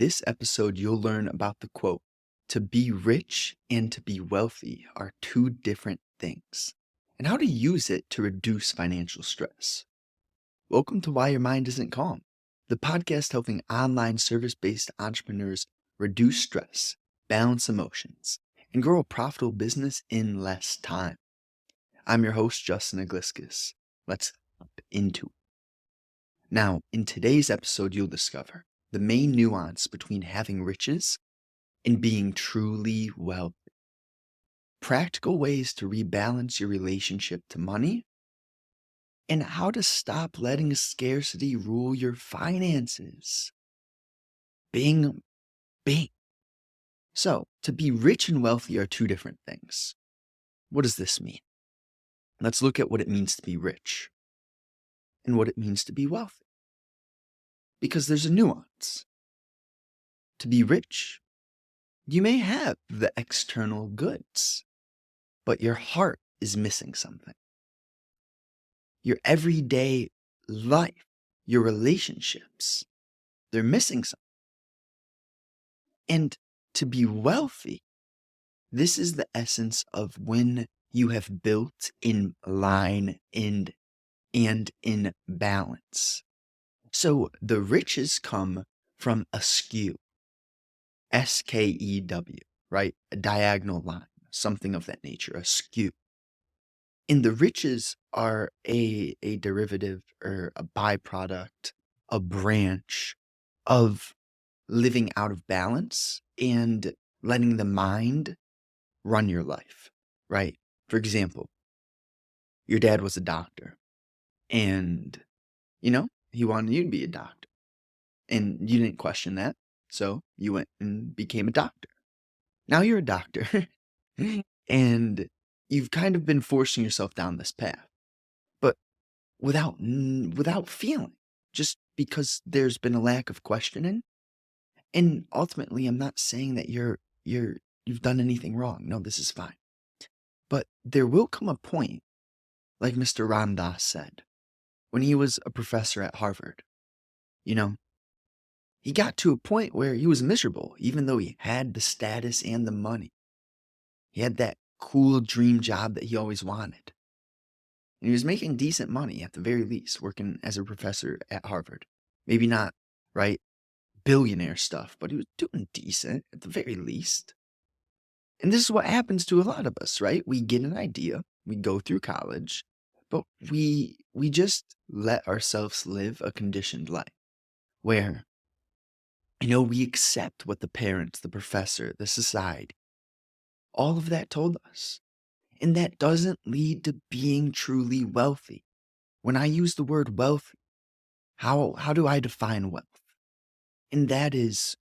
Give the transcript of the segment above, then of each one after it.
this episode, you'll learn about the quote, "To be rich and to be wealthy are two different things," and how to use it to reduce financial stress. Welcome to Why Your Mind Isn't Calm, the podcast helping online service-based entrepreneurs reduce stress, balance emotions, and grow a profitable business in less time. I'm your host, Justin Agliscus. Let's hop into it. Now, in today's episode, you'll discover the main nuance between having riches and being truly wealthy, practical ways to rebalance your relationship to money, and how to stop letting scarcity rule your finances. Bing, bing. So, to be rich and wealthy are two different things. What does this mean? Let's look at what it means to be rich and what it means to be wealthy, because there's a nuance. To be rich, you may have the external goods, but your heart is missing something. Your everyday life, your relationships, they're missing something. And to be wealthy, this is the essence of when you have built in line and in balance. So the riches come from a skew, SKEW, right? A diagonal line, something of that nature, a skew. And the riches are a derivative or a byproduct, a branch of living out of balance and letting the mind run your life, right? For example, your dad was a doctor and, he wanted you to be a doctor and you didn't question that. So you went and became a doctor. Now you're a doctor and you've kind of been forcing yourself down this path, but without feeling, just because there's been a lack of questioning. And ultimately, I'm not saying that you've done anything wrong. No, this is fine. But there will come a point, like Mr. Ram Dass said, when he was a professor at Harvard, you know, he got to a point where he was miserable, even though he had the status and the money. He had that cool dream job that he always wanted. And he was making decent money at the very least, working as a professor at Harvard. Maybe not, right, billionaire stuff, but he was doing decent at the very least. And this is what happens to a lot of us, right? We get an idea, we go through college, but we just let ourselves live a conditioned life where, we accept what the parents, the professor, the society, all of that told us. And that doesn't lead to being truly wealthy. When I use the word wealthy, how do I define wealth? And that is,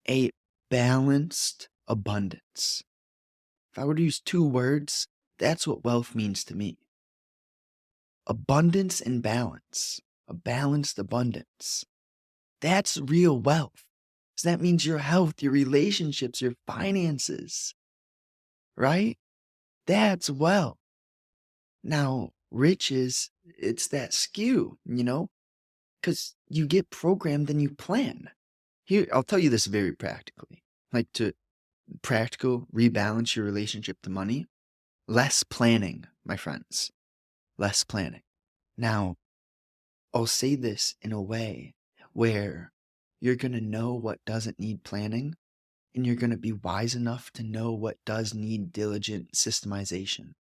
a balanced abundance. If I were to use two words, that's what wealth means to me. Abundance and balance. A balanced abundance. That's real wealth. So that means your health, your relationships, your finances, right? That's wealth. Now, riches, it's that skew, because you get programmed and you plan. Here, I'll tell you this very practically. Like to rebalance your relationship to money, less planning, my friends, less planning. Now, I'll say this in a way where you're going to know what doesn't need planning, and you're going to be wise enough to know what does need diligent systemization.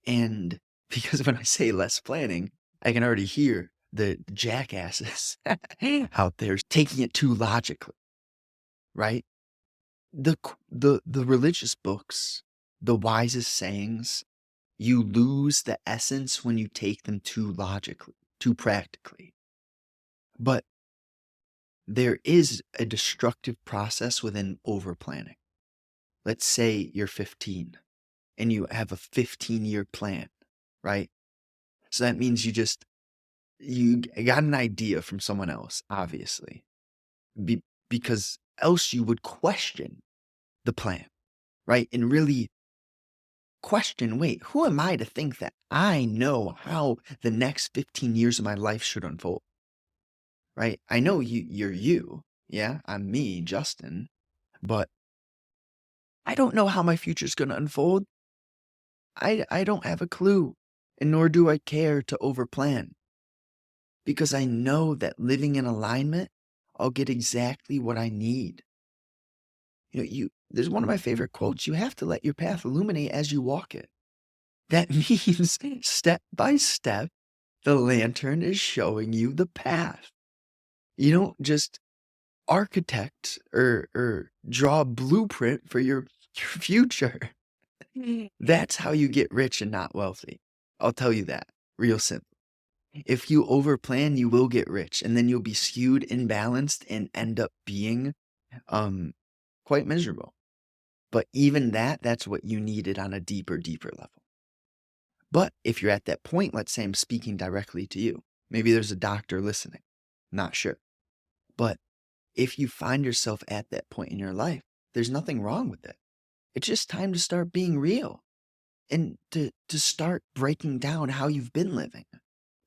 And because when I say less planning, I can already hear the jackasses out there taking it too logically, right? The religious books, the wisest sayings, you lose the essence when you take them too logically, too practically. But there is a destructive process within over-planning. Let's say you're 15 and you have a 15-year plan, right? So that means you got an idea from someone else, obviously, because else you would question the plan, right? And really question, wait, who am I to think that I know how the next 15 years of my life should unfold, right? I know you're you. Yeah, I'm me, Justin, but I don't know how my future's going to unfold. I don't have a clue, and nor do I care to overplan because I know that living in alignment, I'll get exactly what I need. There's one of my favorite quotes, you have to let your path illuminate as you walk it. That means step by step, the lantern is showing you the path. You don't just architect or draw a blueprint for your future. That's how you get rich and not wealthy. I'll tell you that. Real simple. If you overplan, you will get rich, and then you'll be skewed, imbalanced, and end up being um quite miserable. But even that's what you needed on a deeper level. But if you're at that point, let's say I'm speaking directly to you. Maybe there's a doctor listening. Not sure. But if you find yourself at that point in your life, there's nothing wrong with it. It's just time to start being real and to start breaking down how you've been living,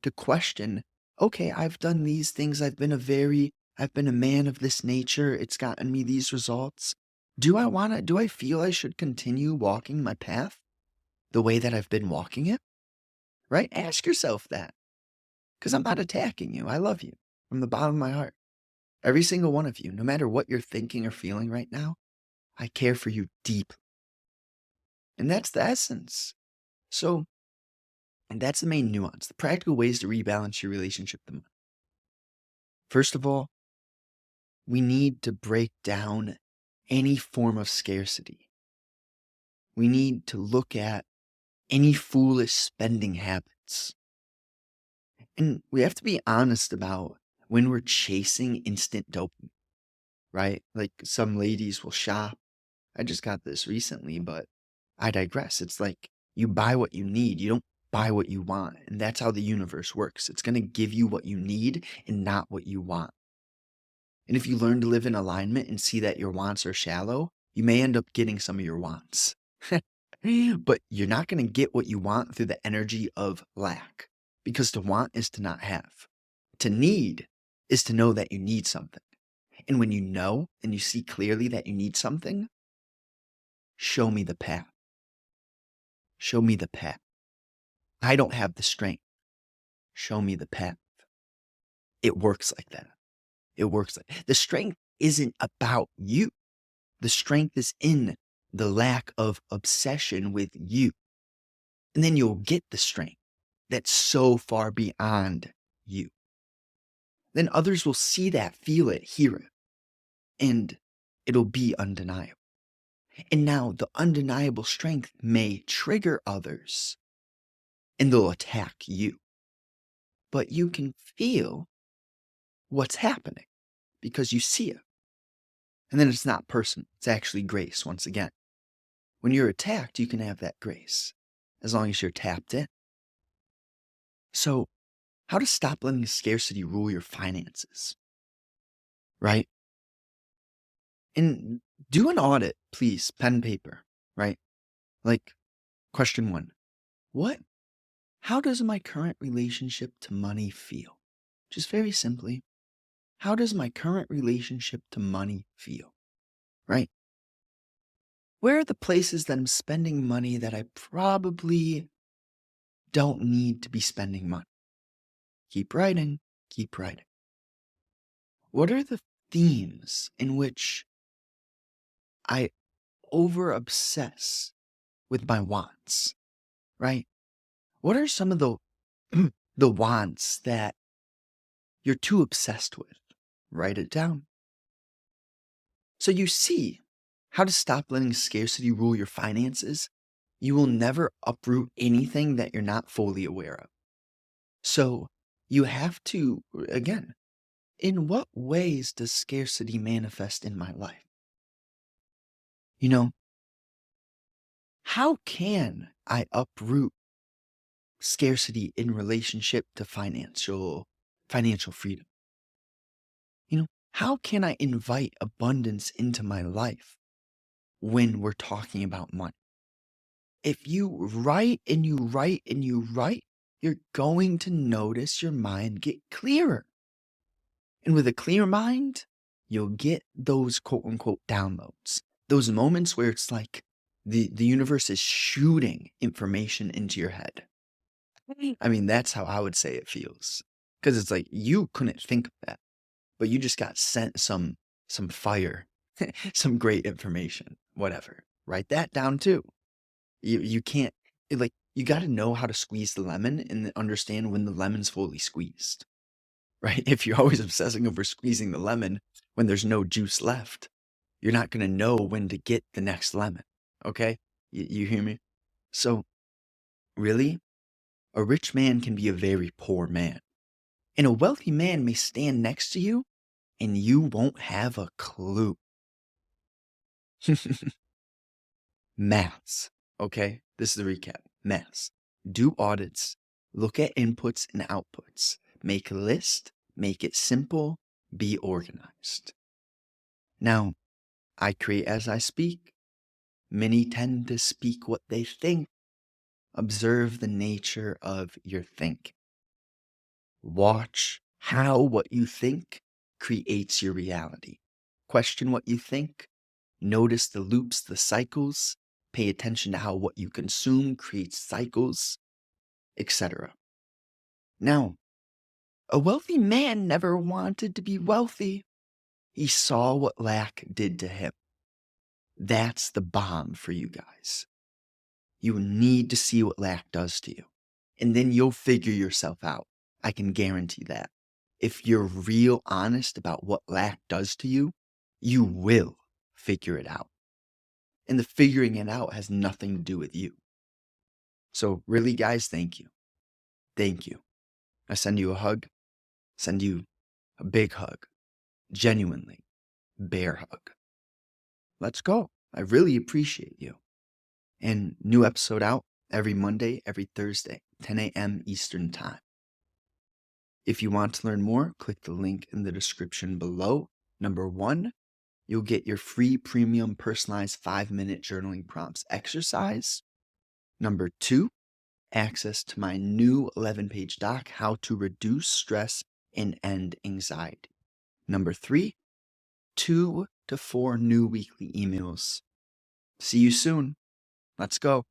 to question, okay, I've done these things. I've been a man of this nature. It's gotten me these results. Do I feel I should continue walking my path the way that I've been walking it? Right? Ask yourself that because I'm not attacking you. I love you from the bottom of my heart. Every single one of you, no matter what you're thinking or feeling right now, I care for you deeply. And that's the essence. So, and that's the main nuance, the practical ways to rebalance your relationship to money. First of all, we need to break down any form of scarcity. We need to look at any foolish spending habits. And we have to be honest about when we're chasing instant dopamine, right? Like some ladies will shop. I just got this recently, but I digress. It's like you buy what you need, you don't buy what you want. And that's how the universe works. It's going to give you what you need and not what you want. And if you learn to live in alignment and see that your wants are shallow, you may end up getting some of your wants. But you're not going to get what you want through the energy of lack because to want is to not have. To need is to know that you need something. And when you know and you see clearly that you need something, show me the path. Show me the path. I don't have the strength. Show me the path. It works like that. It works like the strength isn't about you. The strength is in the lack of obsession with you. And then you'll get the strength that's so far beyond you. Then others will see that, feel it, hear it, and it'll be undeniable. And now the undeniable strength may trigger others and they'll attack you. But you can feel what's happening because you see it. And then it's not personal. It's actually grace once again. When you're attacked, you can have that grace as long as you're tapped in. So, how to stop letting scarcity rule your finances, right? And do an audit, please, pen and paper, right? Like question 1. How does my current relationship to money feel? Just very simply, how does my current relationship to money feel, right? Where are the places that I'm spending money that I probably don't need to be spending money? Keep writing, keep writing. What are the themes in which I over obsess with my wants, right? What are some of the the wants that you're too obsessed with? Write it down. So you see how to stop letting scarcity rule your finances. You will never uproot anything that you're not fully aware of. So you have to, again, in what ways does scarcity manifest in my life? You know, how can I uproot scarcity in relationship to financial freedom? You know, how can I invite abundance into my life when we're talking about money? If you write and you write and you write, you're going to notice your mind get clearer. And with a clear mind, you'll get those quote unquote downloads, those moments where it's like the universe is shooting information into your head. I mean, that's how I would say it feels. Because it's like you couldn't think of that, but you just got sent some fire, some great information, whatever. Write that down too. You can't like you got to know how to squeeze the lemon and understand when the lemon's fully squeezed, right? If you're always obsessing over squeezing the lemon when there's no juice left, you're not going to know when to get the next lemon. Okay? You hear me? So, really, a rich man can be a very poor man. And a wealthy man may stand next to you and you won't have a clue. Maths. Okay? This is the recap. Maths. Do audits. Look at inputs and outputs. Make a list. Make it simple. Be organized. Now, I create as I speak. Many tend to speak what they think. Observe the nature of your thinking. Watch how what you think creates your reality. Question what you think. Notice the loops, the cycles. Pay attention to how what you consume creates cycles, etc. Now, a wealthy man never wanted to be wealthy. He saw what lack did to him. That's the bomb for you guys. You need to see what lack does to you, and then you'll figure yourself out. I can guarantee that. If you're real honest about what lack does to you, you will figure it out. And the figuring it out has nothing to do with you. So, really, guys, thank you. Thank you. I send you a hug, send you a big hug, genuinely, bear hug. Let's go. I really appreciate you. And new episode out every Monday, every Thursday, 10 a.m. Eastern Time. If you want to learn more, click the link in the description below. Number 1, you'll get your free premium personalized 5-minute journaling prompts exercise. Number 2, access to my new 11-page doc, How to Reduce Stress and End Anxiety. Number 3, 2 to 4 new weekly emails. See you soon. Let's go.